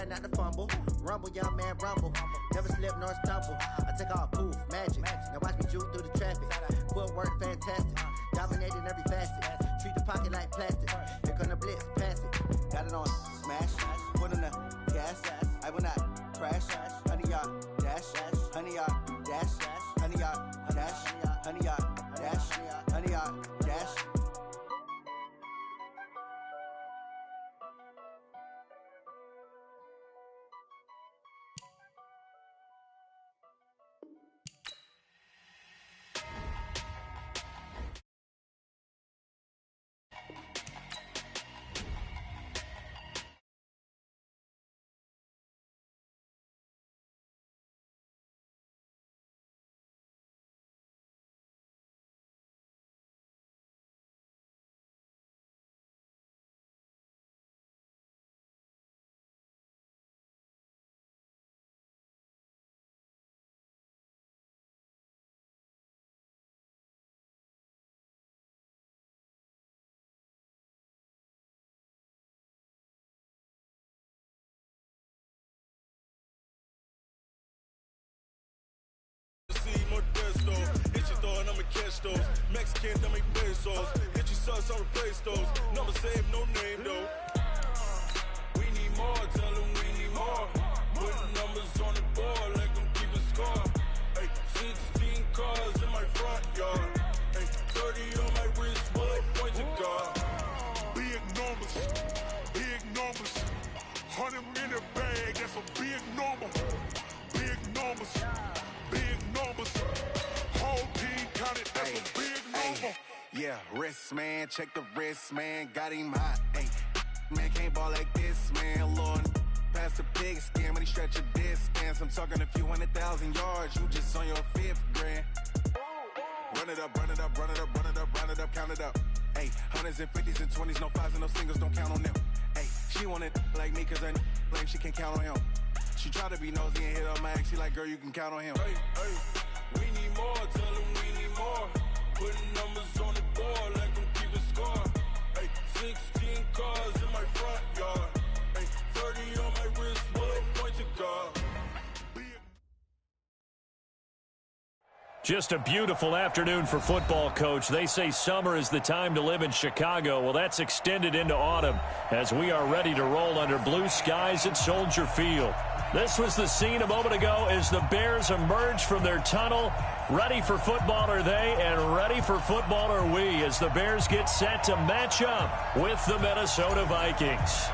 try not to fumble. Rumble, young man, rumble. Never slip nor stumble. I take off, poof, magic. Now watch me juke through the traffic. Footwork fantastic. Dominating every facet. Treat the pocket like plastic. Here come the blitz, pass it. Got it on smash. Put on the gas. I will not crash. Honey yard dash. Honey yard dash. Honey yard dash. Honey yard dash. Honey yard dash. Hit your thought, I'ma catch those. Mexican, that make pesos. Hit your sus, I'll replace those. Number save, no name though. We need more, tell them we need more. Putting numbers on the board, like them keep a score. Ay, 16 cars in my front yard. Ay, 30 on my wrist, bullet point to God. Big numbers, 100 in the bag, that's a big number. Big numbers. Whole team counted, that's a big number. Yeah, wrist man, check the wrist man, got him hot. Ay, man can't ball like this, man. Lord, past the big skin when he stretch a distance. I'm talking a few 100,000 yards, you just on your 5th grand. Run it up, run it up, run it up, run it up, run it up, count it up. Ay, 100s and 50s and 20s, no 5s and no singles, don't count on them. Ay, she want it like me, cause her blame, she can't count on him. She try to be nosy and hit up my ex, she like, girl, you can count on him. Hey, we need more, tell them we need more. Putting numbers on the board, like them keep a score. Hey, 16 cars in my front yard. Hey, 30 on my wrist, bullet point to God. Just a beautiful afternoon for football, Coach. They say summer is the time to live in Chicago. Well, that's extended into autumn as we are ready to roll under blue skies at Soldier Field. This was the scene a moment ago as the Bears emerged from their tunnel. Ready for football are they, and ready for football are we as the Bears get set to match up with the Minnesota Vikings.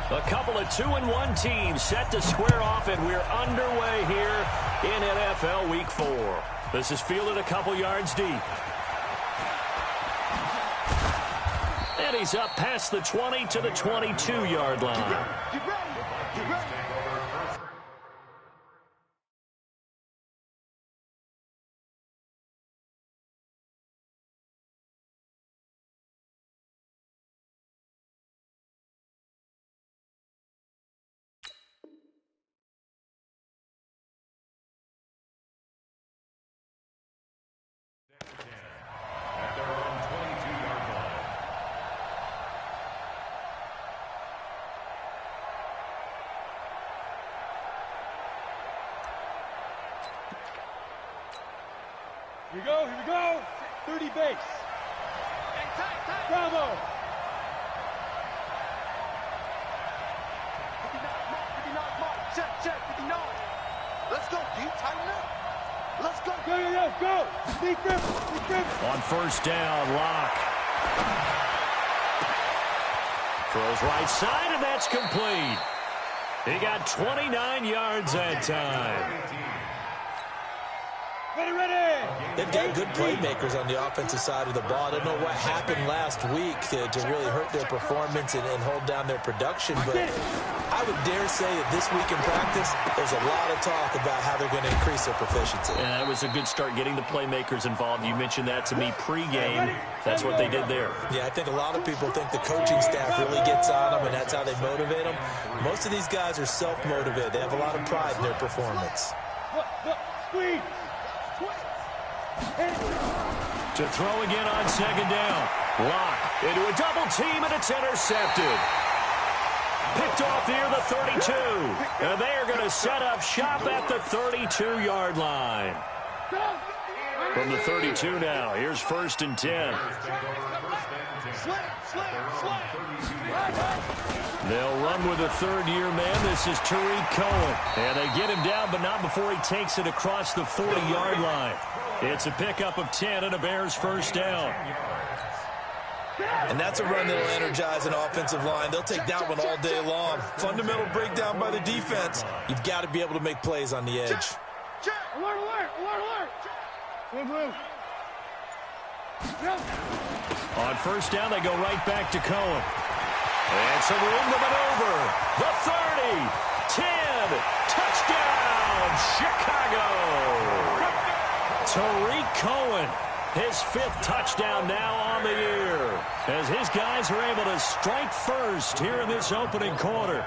A couple of 2-1 teams set to square off, and we're underway here in NFL Week 4. This is fielded a couple yards deep. And he's up past the 20 to the 22-yard line. Get ready. At their own 22-yard line. Here we go. 30 base. Bravo. 59, mark. Check, 59. Let's go, D. Tighten up. Let's go. Go. Sneak grip. On first down, Locke. Throws right side, and that's complete. He got 29 yards that time. Ready. They've got good playmakers on the offensive side of the ball. I don't know what happened last week to really hurt their performance and hold down their production, but I would dare say that this week in practice, there's a lot of talk about how they're going to increase their proficiency. Yeah, that was a good start getting the playmakers involved. You mentioned that to me pregame. That's what they did there. Yeah, I think a lot of people think the coaching staff really gets on them, and that's how they motivate them. Most of these guys are self-motivated. They have a lot of pride in their performance. Squeeze. To throw again on second down. Locke into a double team, and it's intercepted. Picked off near the 32. And they are going to set up shop at the 32-yard line. From the 32 now, here's 1st and 10. They'll run with a third-year man. This is Tariq Cohen. And they get him down, but not before he takes it across the 40-yard line. It's a pickup of 10 and a Bears first down. And that's a run that'll energize an offensive line. They'll take that one all day long. Fundamental breakdown by the defense. You've got to be able to make plays on the edge. Alert, alert, alert, alert. Move. On first down, they go right back to Cohen. And some room to maneuver. The 30, 10, touchdown, Chicago. Tariq Cohen, his 5th touchdown now on the year, as his guys are able to strike first here in this opening quarter.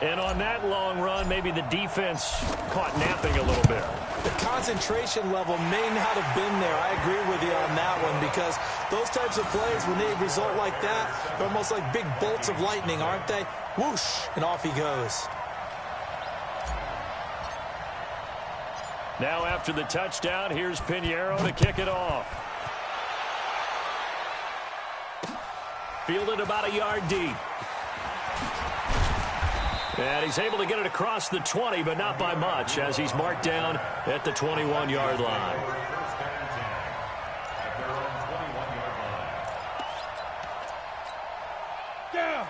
And on that long run, maybe the defense caught napping a little bit. The concentration level may not have been there. I agree with you on that one, because those types of plays, when they result like that, they're almost like big bolts of lightning, aren't they? Whoosh, and off he goes. Now after the touchdown, here's Pinheiro to kick it off. Fielded about a yard deep. And he's able to get it across the 20, but not by much, as he's marked down at the 21-yard line.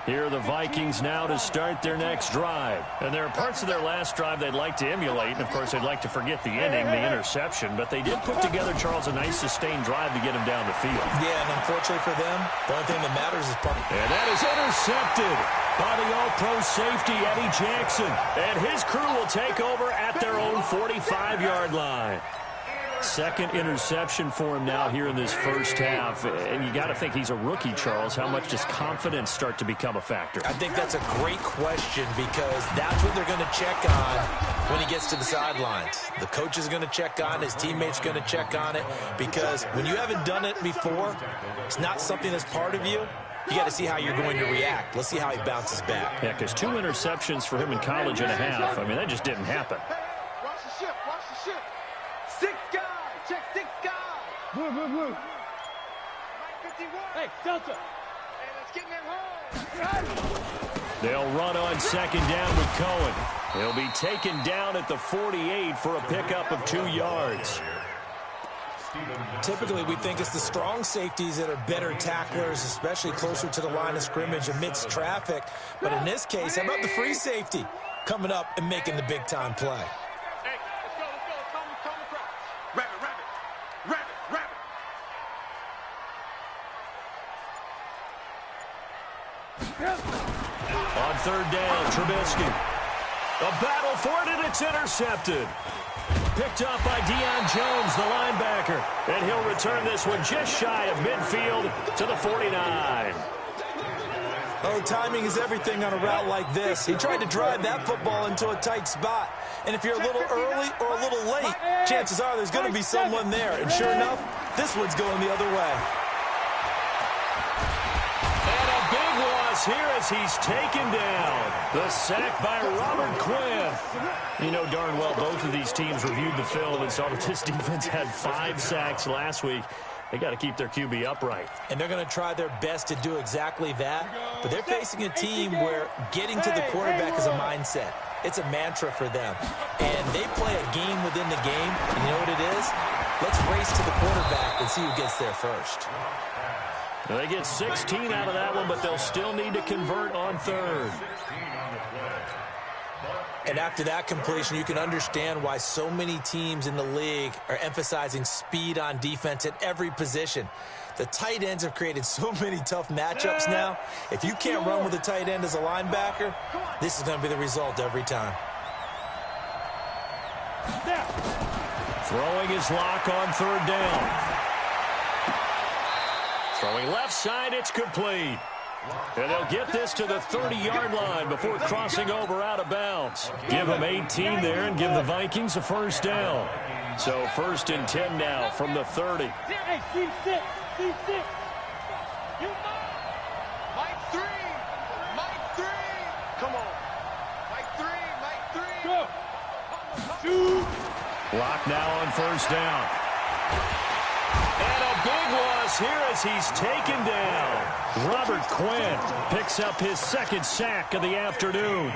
Here are the Vikings now to start their next drive. And there are parts of their last drive they'd like to emulate, and of course they'd like to forget the inning, the interception, but they did put together, Charles, a nice sustained drive to get him down the field. Yeah, and unfortunately for them, the only thing that matters is punt. And that is intercepted by the All-Pro safety, Eddie Jackson. And his crew will take over at their own 45-yard line. Second interception for him now here in this first half. And you got to think he's a rookie, Charles. How much does confidence start to become a factor? I think that's a great question, because that's what they're going to check on when he gets to the sidelines. The coach is going to check on it. His teammates are going to check on it, because when you haven't done it before, it's not something that's part of you. You got to see how you're going to react. Let's see how he bounces back. Yeah, because 2 interceptions for him in college and a half. I mean, that just didn't happen. Watch the ship, watch the ship. 6 guys, check 6 guys. Blue. Mike 51. Hey, Delta. Hey, let's get in that hole. They'll run on second down with Cohen. He'll be taken down at the 48 for a pickup of 2 yards. Typically, we think it's the strong safeties that are better tacklers, especially closer to the line of scrimmage amidst traffic. But in this case, how about the free safety coming up and making the big-time play? Hey, let's go. Come across. Rabbit. On third down, Trubisky. A battle for it, and it's intercepted. Picked up by Deion Jones, the linebacker. And he'll return this one just shy of midfield to the 49. Oh, timing is everything on a route like this. He tried to drive that football into a tight spot. And if you're a little early or a little late, chances are there's going to be someone there. And sure enough, this one's going the other way. And a big loss here as he's taken down. The sack by Robert Quinn. You know darn well both of these teams reviewed the film and saw that this defense had 5 sacks last week. They got to keep their QB upright. And they're going to try their best to do exactly that. But they're facing a team where getting to the quarterback is a mindset. It's a mantra for them. And they play a game within the game. And you know what it is? Let's race to the quarterback and see who gets there first. They get 16 out of that one, but they'll still need to convert on third. And after that completion, you can understand why so many teams in the league are emphasizing speed on defense at every position. The tight ends have created so many tough matchups now. If you can't run with a tight end as a linebacker, this is going to be the result every time. Throwing his lock on third down. Throwing left side, it's complete. And they'll get this to the 30-yard line before crossing over out of bounds. Give them 18 there and give the Vikings a first down. So 1st and 10 now from the 30. Hey, team 6. Mike 3. Go. Shoot. Block now on first down. And a big loss here as he's taken down. Robert Quinn picks up his second sack of the afternoon.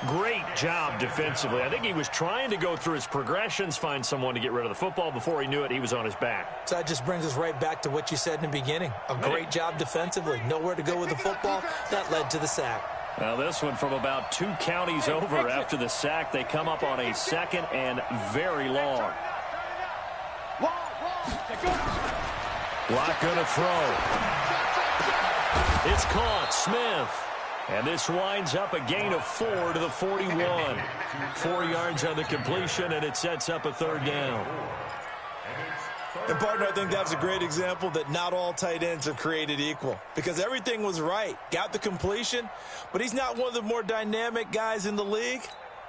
Great job defensively. I think he was trying to go through his progressions, find someone to get rid of the football. Before he knew it, he was on his back. So that just brings us right back to what you said in the beginning. A great job defensively. Nowhere to go with the football. That led to the sack. Now this one from about 2 counties over after the sack. They come up on a second and very long. Block going to throw. It's caught. Smith. And this winds up a gain of 4 to the 41. 4 yards on the completion, and it sets up a third down. And, partner, I think that's a great example that not all tight ends are created equal. Because everything was right. Got the completion, but he's not one of the more dynamic guys in the league.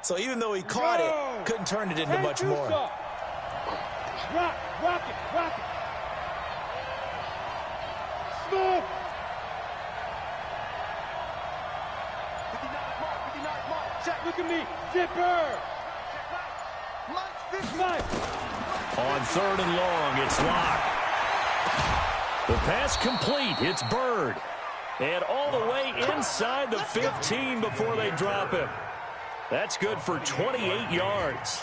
So even though he caught it, couldn't turn it into much more. Rock it. Smith. 59 mark. Check. Look at me. Zipper. On third and long, it's Locke. The pass complete. It's Bird. And all the way inside the 15 before they drop him. That's good for 28 yards.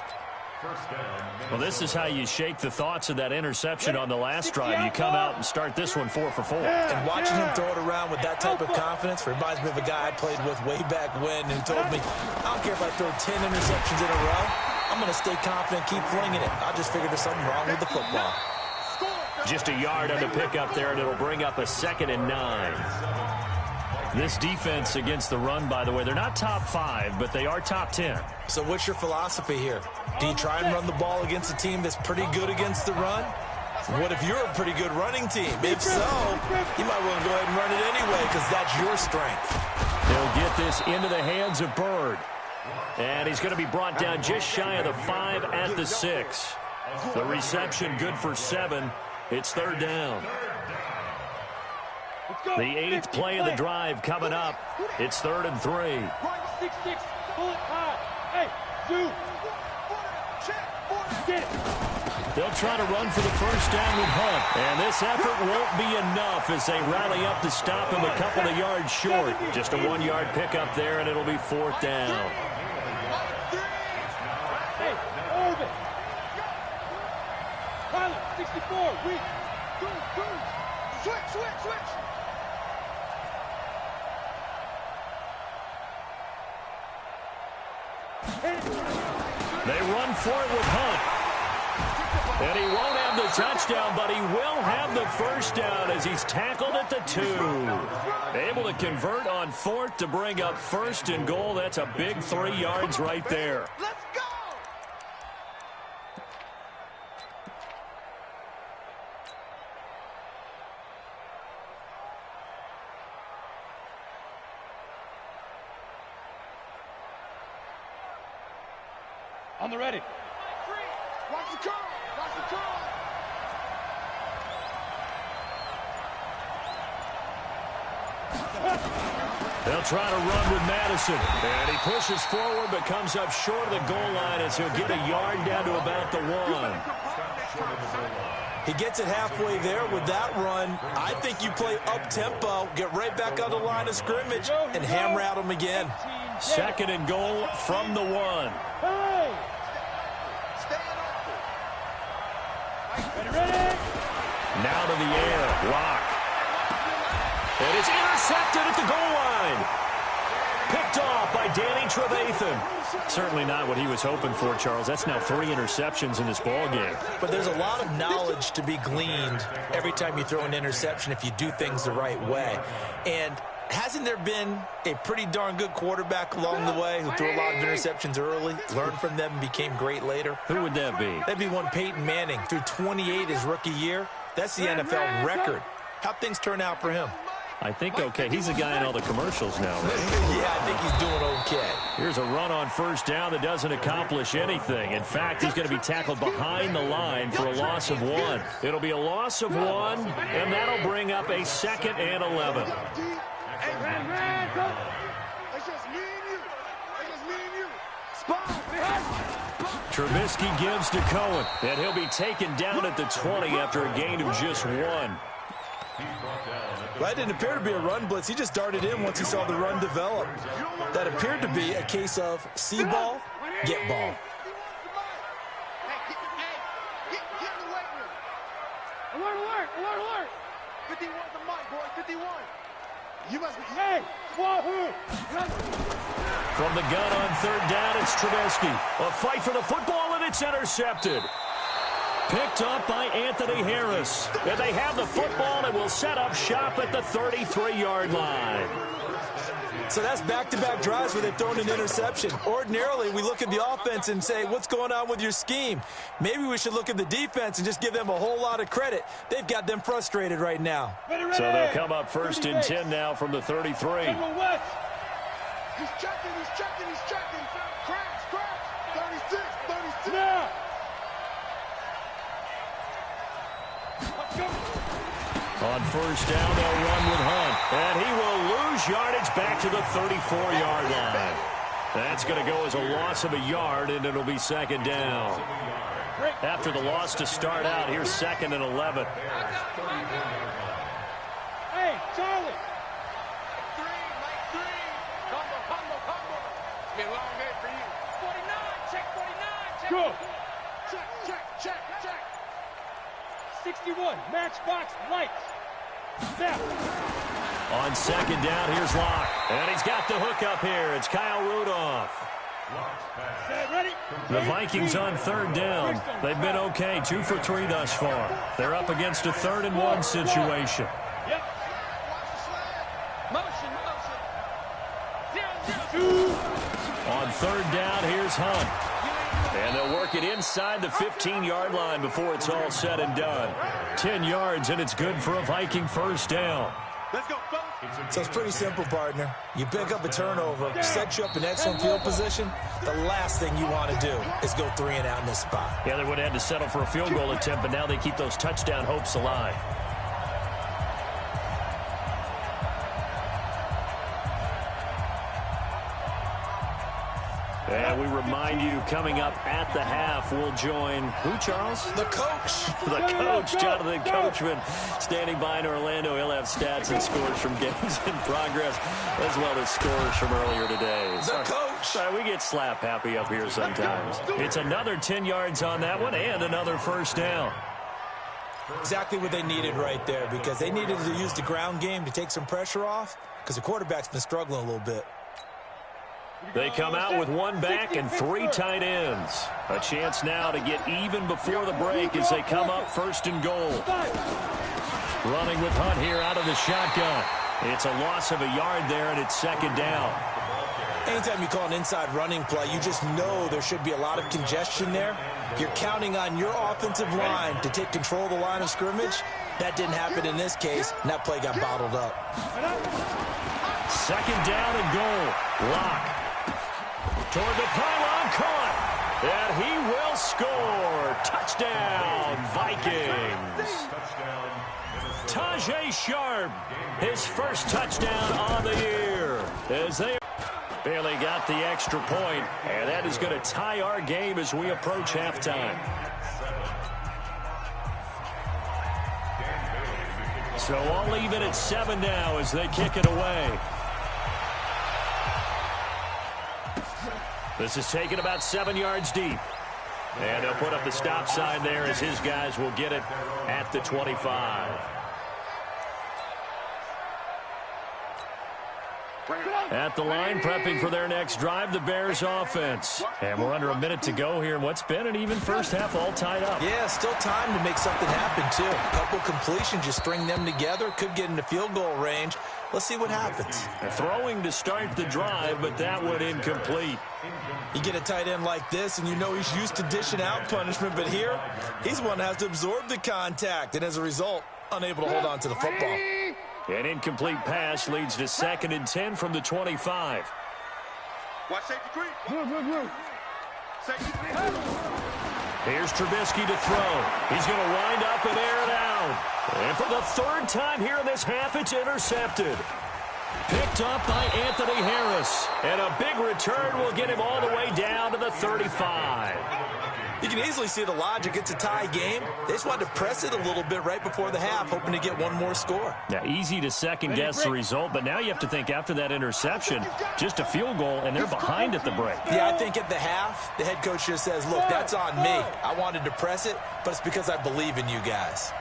Well, this is how you shake the thoughts of that interception on the last drive. You come out and start this one 4 for 4. And watching him throw it around with that type of confidence reminds me of a guy I played with way back when who told me, I don't care if I throw 10 interceptions in a row. I'm going to stay confident, keep flinging it. I just figured there's something wrong with the football. Just a yard on the pickup there, and it'll bring up a 2nd and 9. This defense against the run, by the way, they're not top 5, but they are top 10. So what's your philosophy here? Do you try and run the ball against a team that's pretty good against the run? What if you're a pretty good running team? If so, you might want to go ahead and run it anyway because that's your strength. They'll get this into the hands of Bird. And he's going to be brought down just shy of the 5 at the 6. The reception good for 7. It's third down. The 8th play of the drive coming up. It's 3rd and 3. 6-6, pull it high. Hey, Zoo. Get it. They'll try to run for the first down with Hunt. And this effort won't be enough as they rally up to stop him a couple of yards short. Just a 1-yard pickup there, and it'll be 4th down. Hey, Irvin. Tyler, 64, weak. Switch. They run for it with Hunt. And he won't have the touchdown, but he will have the first down as he's tackled at the 2. Able to convert on 4th to bring up 1st and goal. That's a big 3 yards right there. Let's go! On the ready. Watch the curl. They'll try to run with Madison. And he pushes forward but comes up short of the goal line as he'll get a yard down to about the 1. He gets it halfway there with that run. I think you play up-tempo, get right back on the line of scrimmage, and hammer at him again. 2nd and goal from the 1. Hey! Ready? Now to the air. Locke. And it's intercepted at the goal line. Picked off by Danny Trevathan. Certainly not what he was hoping for, Charles. That's now 3 interceptions in this ball game. But there's a lot of knowledge to be gleaned every time you throw an interception if you do things the right way. And hasn't there been a pretty darn good quarterback along the way who threw a lot of interceptions early, learned from them, and became great later? Who would that be? That'd be one Peyton Manning. Threw 28 his rookie year. That's the NFL record. How'd things turn out for him? I think okay. He's a guy in all the commercials now, right? Yeah, I think he's doing okay. Here's a run on first down that doesn't accomplish anything. In fact, he's going to be tackled behind the line for a loss of 1. It'll be a loss of 1, and that'll bring up a 2nd and 11. It's just me and you. Trubisky gives to Cohen, and he'll be taken down at the 20 after a gain of just 1. Well, that didn't appear to be a run blitz. He just darted in once he saw the run develop. That appeared to be a case of see ball, get ball. Alert! 51 the mic, boy, 51. You must be... Hey, Wahoo! From the gun on 3rd down, it's Trubisky. A fight for the football, and it's intercepted. Picked up by Anthony Harris. And they have the football and will set up shop at the 33-yard line. So that's back-to-back drives where they've thrown an interception. Ordinarily, we look at the offense and say, what's going on with your scheme? Maybe we should look at the defense and just give them a whole lot of credit. They've got them frustrated right now. So they'll come up 1st and 10 now from the 33. He's checking. Crash. 36. Now. Let's go. On 1st down, they'll run with Hunt. And he will lose yardage back to the 34-yard line. That's going to go as a loss of a yard, and it'll be 2nd down. After the loss to start out, here's 2nd and 11. Hey, Charlie. Mike 3. Combo. It's been a long day for you. 49. Check 49. Go. Check. 61. Matchbox lights. Snap. On 2nd down, here's Locke. And he's got the hook up here. It's Kyle Rudolph. Ready? The Vikings on 3rd down. They've been okay, 2 for 3 thus far. They're up against a 3rd and 1 situation. Yep. Motion. On 3rd down, here's Hunt. And they'll work it inside the 15-yard line before it's all said and done. 10 yards, and it's good for a Viking 1st down. Let's go, folks. So it's pretty simple, partner. You pick up a turnover, set you up in excellent field position. The last thing you want to do is go 3 and out in this spot. Yeah, they would have had to settle for a field goal attempt, but now they keep those touchdown hopes alive. And we remind you, coming up at the half, we'll join who, Charles? The coach. The coach, Jonathan Coachman, standing by in Orlando. He'll have stats and scores from games in progress, as well as scores from earlier today. The coach. Sorry, we get slap happy up here sometimes. It's another 10 yards on that one and another 1st down. Exactly what they needed right there, because they needed to use the ground game to take some pressure off, because the quarterback's been struggling a little bit. They come out with 1 back and 3 tight ends. A chance now to get even before the break as they come up 1st and goal. Running with Hunt here out of the shotgun. It's a loss of a yard there, and it's 2nd down. Anytime you call an inside running play, you just know there should be a lot of congestion there. You're counting on your offensive line to take control of the line of scrimmage. That didn't happen in this case, and that play got bottled up. 2nd down and goal. Locke. Toward the pylon, caught, and he will score. Touchdown, Vikings. Tajay Sharp, his 1st touchdown on the year. As they barely got the extra point, and that is going to tie our game as we approach halftime. So all even at 7 now as they kick it away. This is taken about 7 yards deep. And they'll put up the stop sign there as his guys will get it at the 25. At the line, prepping for their next drive, the Bears offense. And we're under a minute to go here in what's been an even first half, all tied up. Yeah, still time to make something happen, too. A couple completions, you string them together, could get into field goal range. Let's see what happens. Throwing to start the drive, but that one incomplete. You get a tight end like this, and you know he's used to dishing out punishment, but here, he's one that has to absorb the contact, and as a result, unable to hold on to the football. An incomplete pass leads to 2nd and 10 from the 25. Watch safety green. Safety green. Here's Trubisky to throw. He's going to wind up and air it out. And for the 3rd time here in this half, it's intercepted. Picked up by Anthony Harris. And a big return will get him all the way down to the 35. You can easily see the logic. It's a tie game. They just wanted to press it a little bit right before the half, hoping to get one more score. Yeah, easy to second-guess the result, but now you have to think after that interception, just a field goal, and they're behind at the break. Yeah, I think at the half, the head coach just says, look, that's on me. I wanted to press it, but it's because I believe in you guys.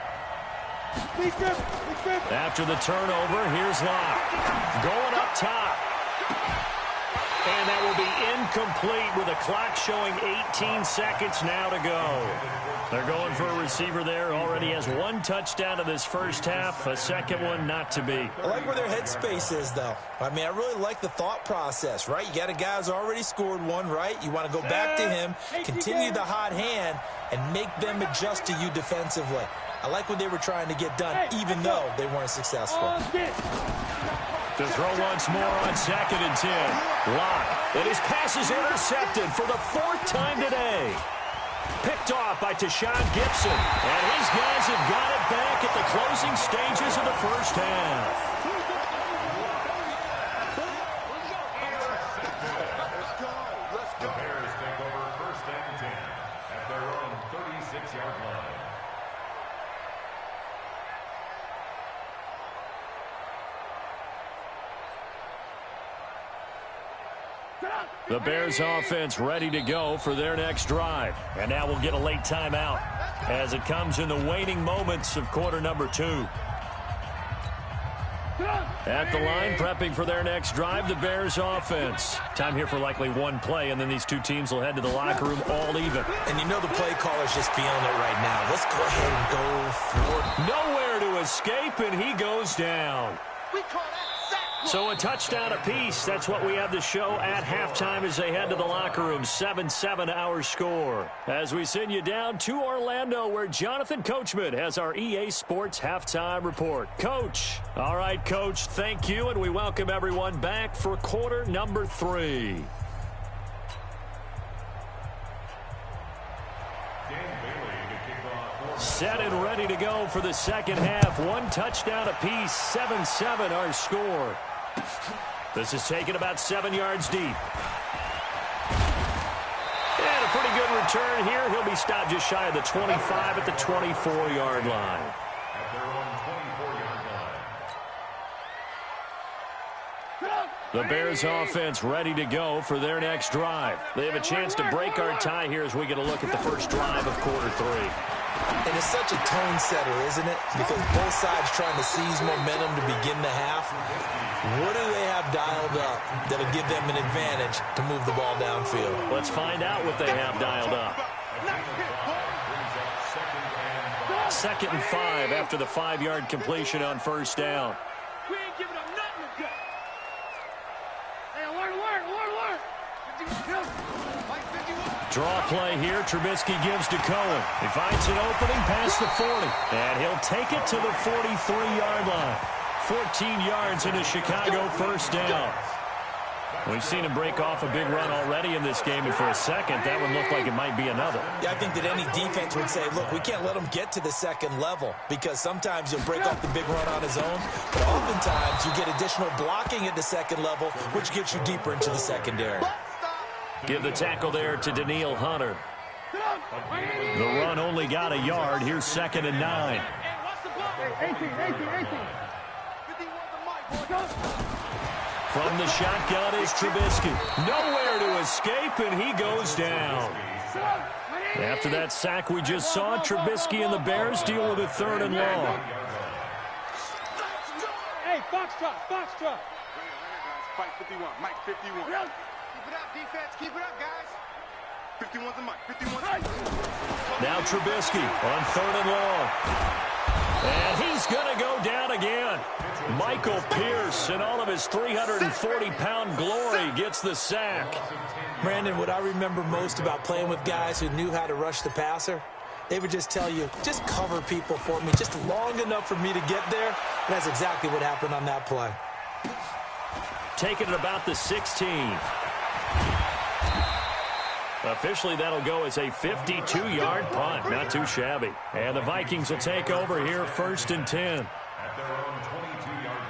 After the turnover, here's Locke. Going up top. And that will be incomplete with a clock showing 18 seconds now to go. They're going for a receiver there. Already has one touchdown in this first half. A second one not to be. I like where their headspace is, though. I mean, I really like the thought process, right? You got a guy who's already scored one, right? You want to go back to him, continue the hot hand, and make them adjust to you defensively. I like what they were trying to get done, even though they weren't successful. To throw once more on 2nd and 10. Locke. And his pass is intercepted for the 4th time today. Picked off by Tashawn Gibson. And his guys have got it back at the closing stages of the first half. The Bears take over 1st and 10 at their own 36-yard line. The Bears offense ready to go for their next drive. And now we'll get a late timeout as it comes in the waning moments of quarter number 2. At the line, prepping for their next drive, the Bears offense. Time here for likely one play, and then these two teams will head to the locker room all even. And you know the play caller's just feeling it right now. Let's go ahead and go for it. Nowhere to escape, and he goes down. We call that sack. So a touchdown apiece. That's what we have to show at halftime as they head to the locker room. 7-7 our score. As we send you down to Orlando, where Jonathan Coachman has our EA Sports halftime report. Coach. All right, Coach, thank you, and we welcome everyone back for quarter number 3. Set and ready to go for the second half. One touchdown apiece. 7-7 our score. This is taken about 7 yards deep. And a pretty good return here. He'll be stopped just shy of the 25 at the 24-yard line. At their own 24-yard line. The Bears offense ready to go for their next drive. They have a chance to break our tie here as we get a look at the first drive of quarter 3. And it's such a tone setter, isn't it? Because both sides trying to seize momentum to begin the half. What do they have dialed up that'll give them an advantage to move the ball downfield? Let's find out what they have dialed up. 2nd and 5 after the 5-yard completion on first down. We ain't giving up nothing good. Hey, alert. Draw play here. Trubisky gives to Cohen. He finds an opening past the 40. And he'll take it to the 43-yard line. 14 yards into Chicago first down. We've seen him break off a big run already in this game, and for a second, that one looked like it might be another. Yeah, I think that any defense would say, look, we can't let him get to the second level, because sometimes he'll break off the big run on his own, but oftentimes you get additional blocking at the second level, which gets you deeper into the secondary. Give the tackle there to Daniil Hunter. The run only got a yard. Here's 2nd and 9. 18. From the shotgun is Trubisky. Nowhere to escape, and he goes down. After that sack we just saw, Trubisky and the Bears deal with a 3rd and long. Hey, Foxtrot. Fight 51, Mike 51. Keep it up, defense. Keep it up, guys. 51's a Mike. 51's Now Trubisky on 3rd and long. And he's going to go down again. Michael Pierce, in all of his 340-pound glory, gets the sack. Brandon, what I remember most about playing with guys who knew how to rush the passer, they would just tell you, just cover people for me, just long enough for me to get there. And that's exactly what happened on that play. Taking it about the 16. Officially, that'll go as a 52-yard punt. Not too shabby. And the Vikings will take over here 1st and 10. At their own 22-yard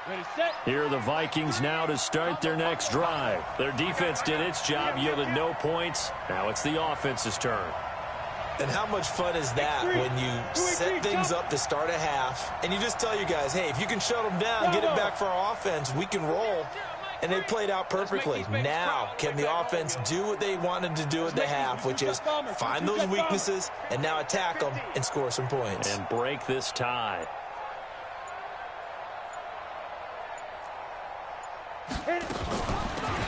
line. Here are the Vikings now to start their next drive. Their defense did its job, yielded no points. Now it's the offense's turn. And how much fun is that when you set things up to start a half and you just tell your guys, hey, if you can shut them down, get it back for our offense, we can roll. And they played out perfectly. Now, can the offense do what they wanted to do at the half, which is find those weaknesses and now attack them and score some points. And break this tie.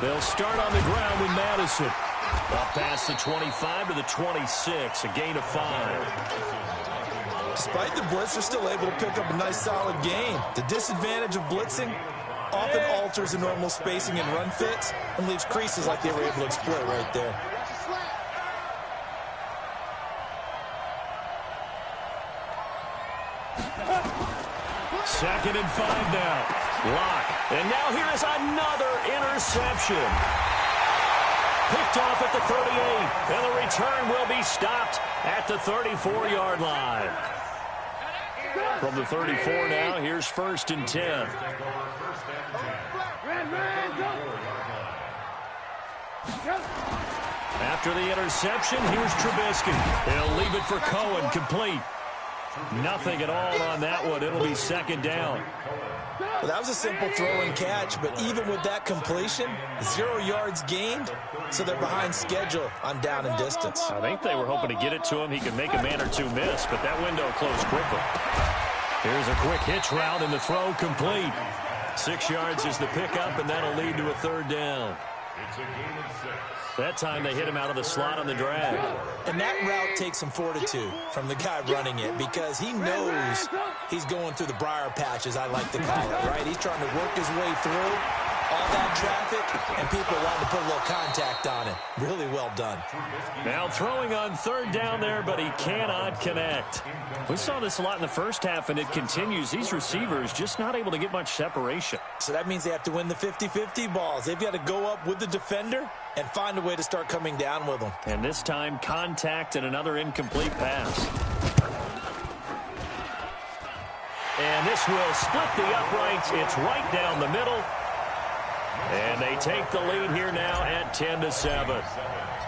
They'll start on the ground with Madison. Up past the 25 to the 26, a gain of 5. Despite the blitz, they're still able to pick up a nice solid gain. The disadvantage of blitzing often alters the normal spacing and run fits and leaves creases like they were able to exploit right there. Second and 5 now. Lock. And now here is another interception. Picked off at the 38, and the return will be stopped at the 34-yard line. From the 34 now, here's 1st and 10. After the interception, here's Trubisky. He'll leave it for Cohen, complete. Nothing at all on that one. It'll be 2nd down. Well, that was a simple throw and catch, but even with that completion, 0 yards gained, so they're behind schedule on down and distance. I think they were hoping to get it to him. He could make a man or two miss, but that window closed quickly. Here's a quick hitch route, and the throw complete. 6 yards is the pickup, and that'll lead to a 3rd down. It's a gain of 6. That time they hit him out of the slot on the drag. And that route takes some fortitude from the guy running it because he knows he's going through the briar patch, as I like to call it, right? He's trying to work his way through all that traffic, and people want to put a little contact on it. Really well done. Now throwing on 3rd down there, but he cannot connect. We saw this a lot in the first half, and it continues. These receivers just not able to get much separation. So that means they have to win the 50-50 balls. They've got to go up with the defender and find a way to start coming down with them. And this time, contact and another incomplete pass. And this will split the uprights. It's right down the middle. And they take the lead here now at 10-7.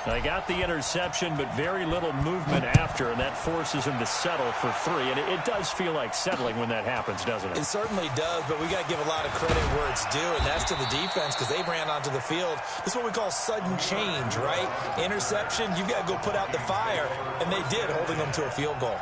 They got the interception, but very little movement after, and that forces them to settle for 3. And it does feel like settling when that happens, doesn't it? It certainly does, but we got to give a lot of credit where it's due, and that's to the defense because they ran onto the field. This is what we call sudden change, right? Interception, you've got to go put out the fire, and they did, holding them to a field goal.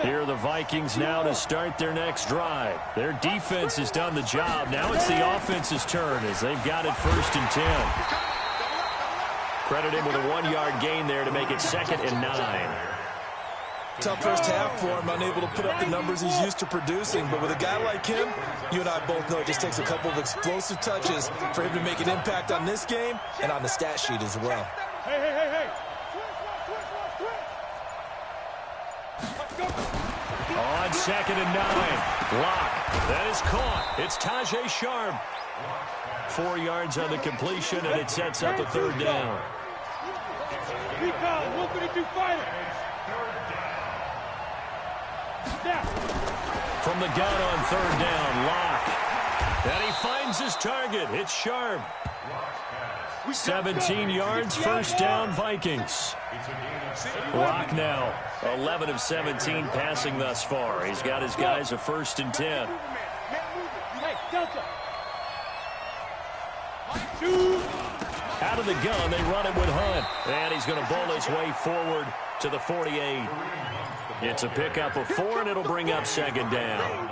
Here are the Vikings now to start their next drive. Their defense has done the job. Now it's the offense's turn as they've got it 1st and 10. Credit him with a 1-yard gain there to make it 2nd and 9. Tough first half for him, unable to put up the numbers he's used to producing. But with a guy like him, you and I both know it just takes a couple of explosive touches for him to make an impact on this game and on the stat sheet as well. Hey. On 2nd and 9. Lock. That is caught. It's Tajay Sharp. 4 yards on the completion, and it sets up a 3rd down. Recall, 132 fighter. From the gun on 3rd down, Lock. And he finds his target. It's Sharp. 17 yards, 1st down, Vikings. Lock now, 11 of 17 passing thus far. He's got his guys a 1st and 10. Out of the gun, they run it with Hunt. And he's going to bowl his way forward to the 48. It's a pickup of 4, and it'll bring up 2nd down.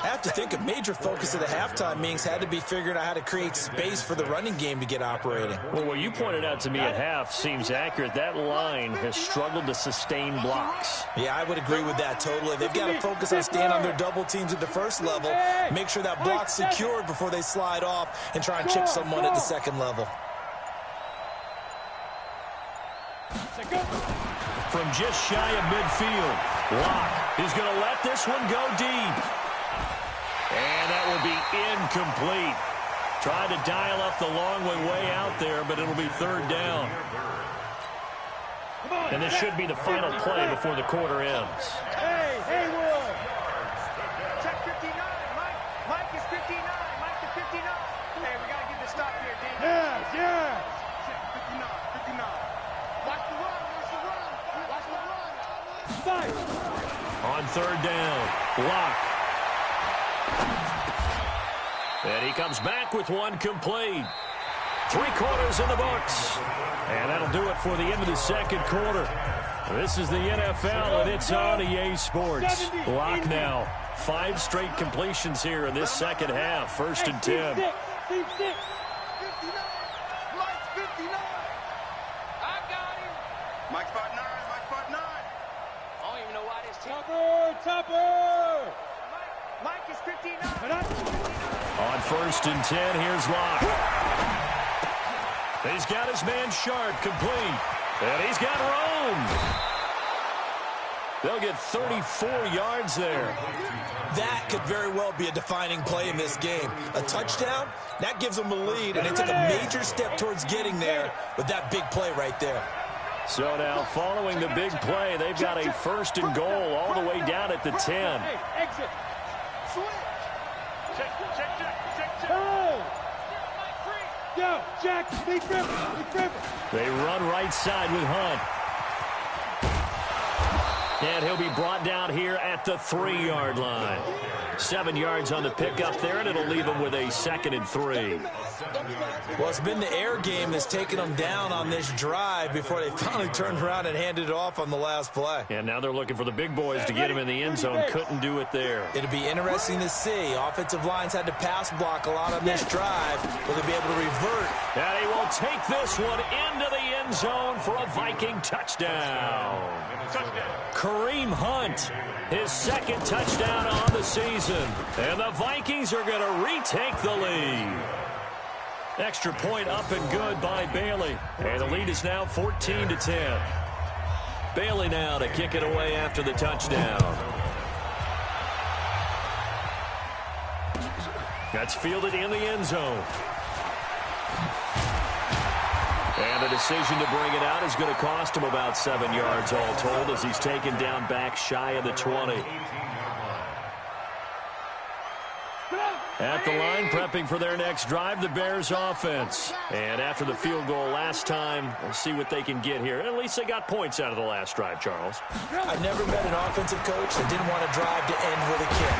I have to think a major focus of the halftime meetings had to be figuring out how to create space for the running game to get operating. Well, what you pointed out to me at half seems accurate. That line has struggled to sustain blocks. Yeah, I would agree with that totally. They've got to focus on staying on their double teams at the first level, make sure that block's secured before they slide off and try and chip someone at the 2nd level. From just shy of midfield, Lock is going to let this one go deep. And that will be incomplete. Tried to dial up the long way out there, but it'll be 3rd down. And this should be the final play before the quarter ends. third down. Block. And he comes back with one complete. 3 quarters in the books. And that'll do it for the end of the second quarter. This is the NFL, and it's on EA Sports. Block now. 5 straight completions here in this second half. First and 10. Mike's 59. I got him. Mike's 5'9", Mike's 5'9". I don't even know why this team. Topper! Mike is 59. On first and 10, here's Locke. He's got his man Sharp complete. And he's got Rome. They'll get 34 yards there. That could very well be a defining play in this game. A touchdown, that gives them a lead, and they took a major step towards getting there with that big play right there. So now, following the big play, they've got a first and goal all the way down at the 10. Hey, exit. Switch. Check. Yo, Jack, big river. They run right side with Hunt. And he'll be brought down here at the 3-yard line. 7 yards on the pickup there, and it'll leave him with a 2nd and 3. Well, it's been the air game that's taken them down on this drive before they finally turned around and handed it off on the last play. And now they're looking for the big boys to get him in the end zone. Couldn't do it there. It'll be interesting to see. Offensive lines had to pass block a lot on this drive. Will they be able to revert? And he will take this one into the end zone for a Viking touchdown. Kareem Hunt, his 2nd touchdown on the season. And the Vikings are going to retake the lead. Extra point up and good by Bailey. And the lead is now 14-10. Bailey now to kick it away after the touchdown. That's fielded in the end zone. And the decision to bring it out is going to cost him about 7 yards all told as he's taken down back shy of the 20. At the line, prepping for their next drive, the Bears offense. And after the field goal last time, we'll see what they can get here. At least they got points out of the last drive, Charles. I've never met an offensive coach that didn't want to drive to end with a kick.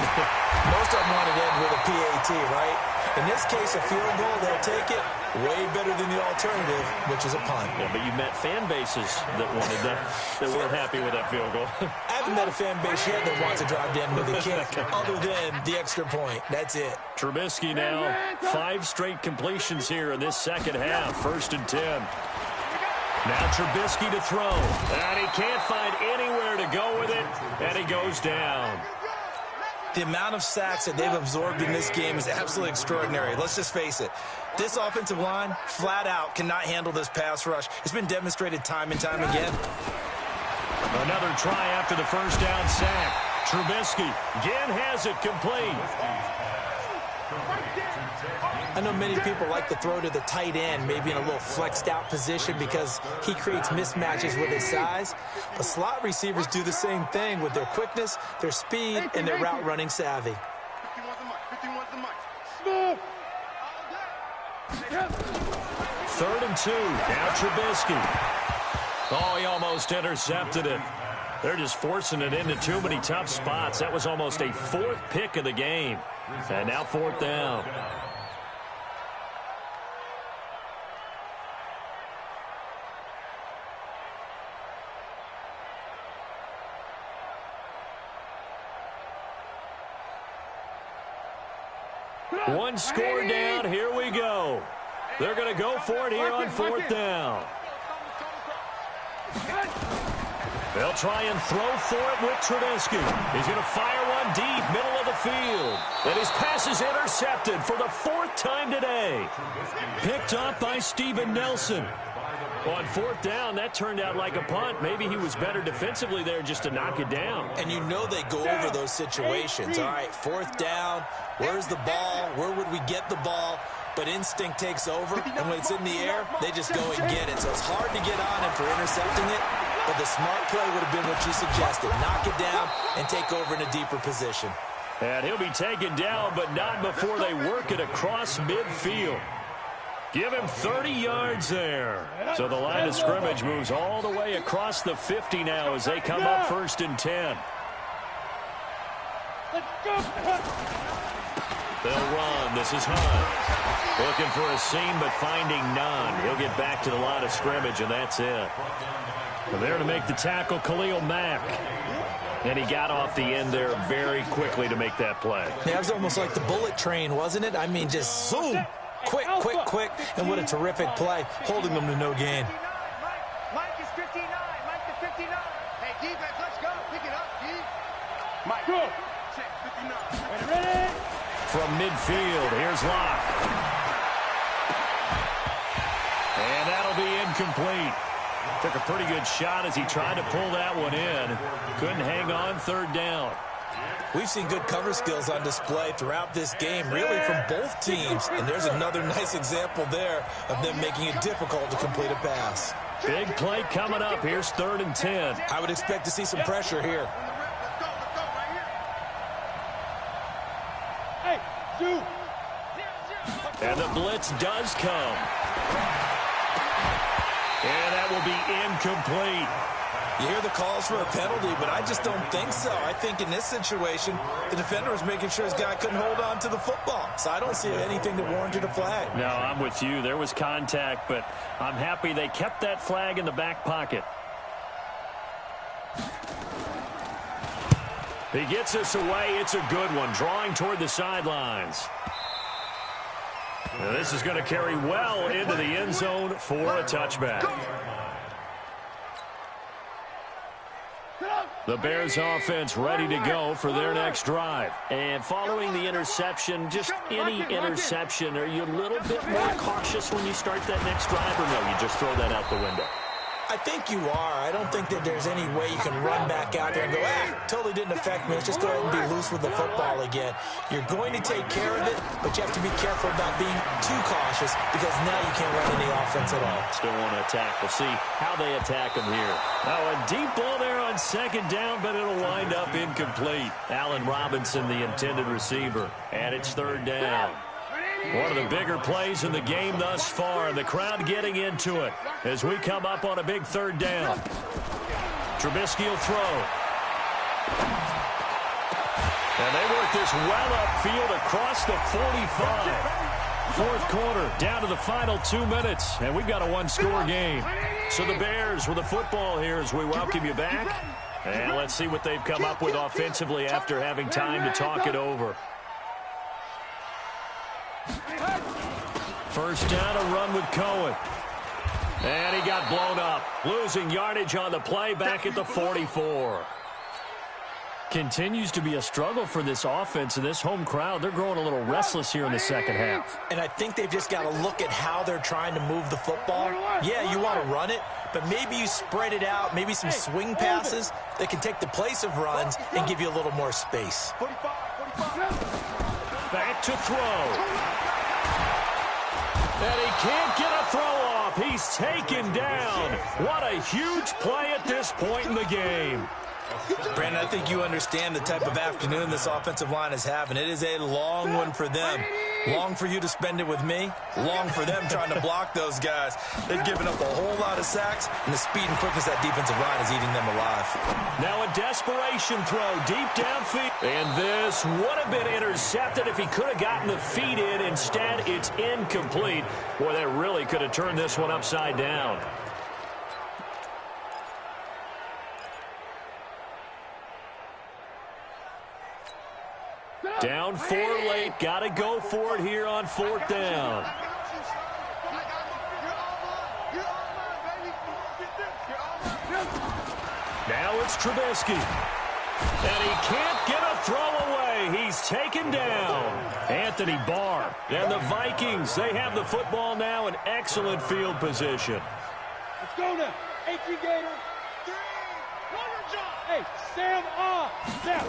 Most of them want to end with a PAT, right? In this case, a field goal, they'll take it. Way better than the alternative, which is a punt. Yeah, but you met fan bases that wanted that, that weren't happy with that field goal. I haven't met a fan base yet that wants to drive to end with a kick, other than the extra point. That's it. Trubisky now, 5 straight completions here in this second half. First and 10. Now Trubisky to throw. And he can't find anywhere to go with it. And he goes down. The amount of sacks that they've absorbed in this game is absolutely extraordinary. Let's just face it. This offensive line, flat out, cannot handle this pass rush. It's been demonstrated time and time again. Another try after the first down sack. Trubisky again has it complete. I know many people like to throw to the tight end, maybe in a little flexed out position because he creates mismatches with his size. But slot receivers do the same thing with their quickness, their speed, and their route running savvy. 51's the mic. Smooth. 3rd and 2. Now Trubisky. Oh, he almost intercepted it. They're just forcing it into too many tough spots. That was almost a 4th pick of the game. And now 4th down. One score down. Here we go. They're going to go for it here on 4th down. They'll try and throw for it with Trubisky. He's going to fire one deep, middle of the field. And his pass is intercepted for the 4th time today. Picked up by Steven Nelson. On 4th down, that turned out like a punt. Maybe he was better defensively there just to knock it down. And you know they go over those situations. All right, 4th down, where's the ball? Where would we get the ball? But instinct takes over, and when it's in the air, they just go and get it. So it's hard to get on him for intercepting it, but the smart play would have been what you suggested. Knock it down and take over in a deeper position. And he'll be taken down, but not before they work it across midfield. Give him 30 yards there. So the line of scrimmage moves all the way across the 50 now as they come up 1st and 10. They'll run. This is Hunt. Looking for a seam, but finding none. He'll get back to the line of scrimmage, and that's it. Well, there to make the tackle, Khalil Mack. And he got off the end there very quickly to make that play. Yeah, it was almost like the bullet train, wasn't it? I mean, just zoom. Quick, quick, quick. And what a terrific play, holding them to no gain. Mike is 59. Mike to 59. Hey, defense, let's go. Pick it up, D. Mike, go. Check 59. Ready? From midfield, here's Locke. And that'll be incomplete. Took a pretty good shot as he tried to pull that one in. Couldn't hang on, third down. We've seen good cover skills on display throughout this game, really from both teams. And there's another nice example there of them making it difficult to complete a pass. Big play coming up. Here's 3rd and 10. I would expect to see some pressure here. Hey, shoot. And the blitz does come. And that will be incomplete. You hear the calls for a penalty, but I just don't think so. I think in this situation, the defender was making sure his guy couldn't hold on to the football. So I don't see anything that warranted a flag. No, I'm with you. There was contact, but I'm happy they kept that flag in the back pocket. He gets us away. It's a good one, drawing toward the sidelines. Now, this is going to carry well into the end zone for a touchback. The Bears offense ready to go for their next drive. And following the interception, just any interception, are you a little bit more cautious when you start that next drive, or no, you just throw that out the window? I think you are. I don't think that there's any way you can run back out there and go, totally didn't affect me. Let's just go ahead and be loose with the football again. You're going to take care of it, but you have to be careful about being too cautious because now you can't run any offense at all. Still want to attack. We'll see how they attack him here. Now a deep ball there on 2nd down, but it'll wind up incomplete. Allen Robinson, the intended receiver, and it's 3rd down. One of the bigger plays in the game thus far. The crowd getting into it as we come up on a big 3rd down. Trubisky will throw. And they work this well upfield across the 45. 4th quarter, down to the final 2 minutes, and we've got a 1-score game. So the Bears with the football here as we welcome you back. And let's see what they've come up with offensively after having time to talk it over. 1st down, a run with Cohen. And he got blown up. Losing yardage on the play back at the 44. Continues to be a struggle for this offense and this home crowd. They're growing a little restless here in the 2nd half. And I think they've just got to look at how they're trying to move the football. Yeah, you want to run it, but maybe you spread it out, maybe some swing passes that can take the place of runs and give you a little more space. Back to throw. And he can't get a throw off. He's taken down. What a huge play at this point in the game. Brandon, I think you understand the type of afternoon this offensive line is having. It is a long one for them. Long for you to spend it with me. Long for them trying to block those guys. They've given up a whole lot of sacks, and the speed and quickness of that defensive line is eating them alive. Now a desperation throw deep downfield. And this would have been intercepted if he could have gotten the feet in. Instead, it's incomplete. Boy, that really could have turned this one upside down. Down 4 late. Got to go for it here on 4th down. Now it's Trubisky. And he can't get a throw away. He's taken down. Anthony Barr. And the Vikings, they have the football now in excellent field position. Let's go now. 18 Gator. Hey, Sam off. Now.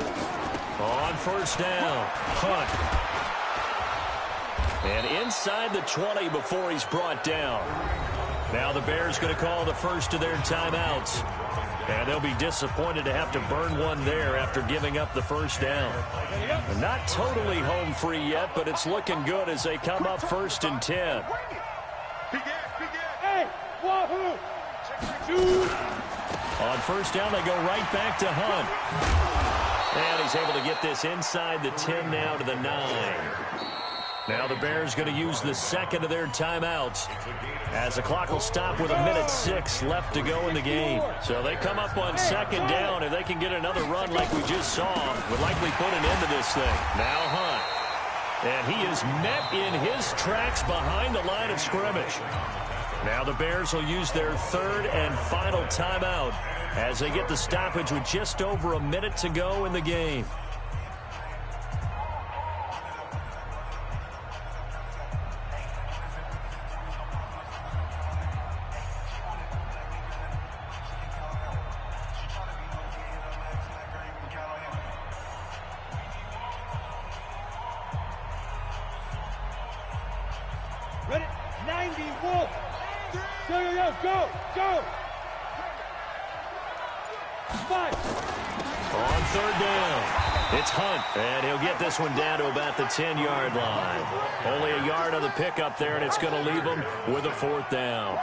On 1st down, Hunt. And inside the 20 before he's brought down. Now the Bears going to call the first of their timeouts. And they'll be disappointed to have to burn one there after giving up the 1st down. Not totally home free yet, but it's looking good as they come up 1st and 10. Hey, wahoo! On 1st down, they go right back to Hunt. And he's able to get this inside the 10 now to the 9. Now the Bears going to use the second of their timeouts as the clock will stop with 1:06 left to go in the game. So they come up on second down. If they can get another run like we just saw, would likely put an end to this thing. Now Hunt. And he is met in his tracks behind the line of scrimmage. Now the Bears will use their third and final timeout as they get the stoppage with just over a minute to go in the game. Ready? 91. Go. 5. On third down, it's Hunt, and he'll get this one down to about the 10-yard line. Only a yard on the pickup there, and it's going to leave him with a fourth down.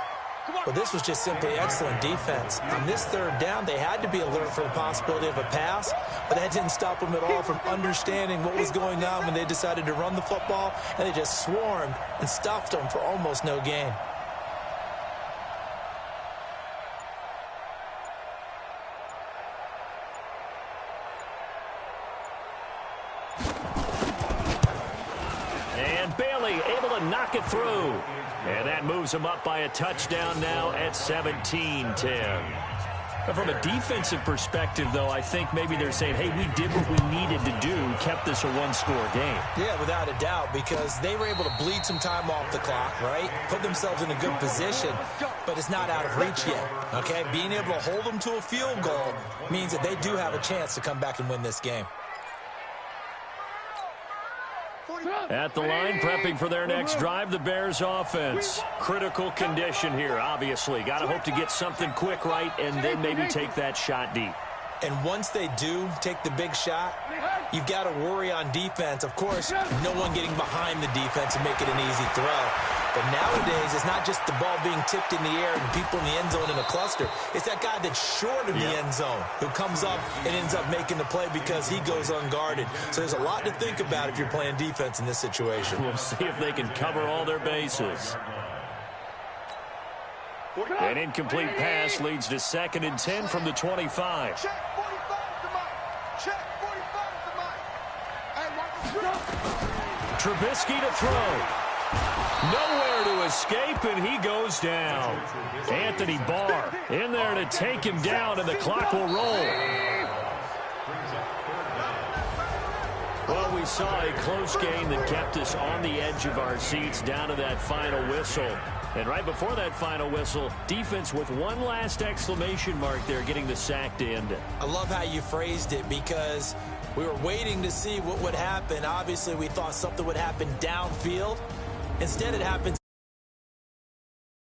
Well, this was just simply excellent defense. On this third down, they had to be alert for the possibility of a pass, but that didn't stop them at all from understanding what was going on when they decided to run the football, and they just swarmed and stuffed them for almost no gain. And Bailey able to knock it through. And that moves them up by a touchdown now at 17-10. From a defensive perspective, though, I think maybe they're saying, hey, we did what we needed to do, kept this a one-score game. Yeah, without a doubt, because they were able to bleed some time off the clock, right? Put themselves in a good position, but it's not out of reach yet, okay? Being able to hold them to a field goal means that they do have a chance to come back and win this game. At the line, prepping for their next drive, the Bears offense. Critical condition here, obviously. Got to hope to get something quick right and then maybe take that shot deep. And once they do take the big shot, you've got to worry on defense. Of course, no one getting behind the defense and make it an easy throw. But nowadays, it's not just the ball being tipped in the air and people in the end zone in a cluster. It's that guy that's short of the end zone who comes up and ends up making the play because he goes unguarded. So there's a lot to think about if you're playing defense in this situation. We'll see if they can cover all their bases. An incomplete pass leads to 2nd and 10 from the 25. Check 45 to Mike. Check 45 to Mike. Trubisky to throw. Nowhere to escape, and he goes down. Anthony Barr in there to take him down, and the clock will roll. Well, we saw a close game that kept us on the edge of our seats down to that final whistle. And right before that final whistle, defense with one last exclamation mark there, getting the sack to end it. I love how you phrased it because we were waiting to see what would happen. Obviously, we thought something would happen downfield. Instead, it happens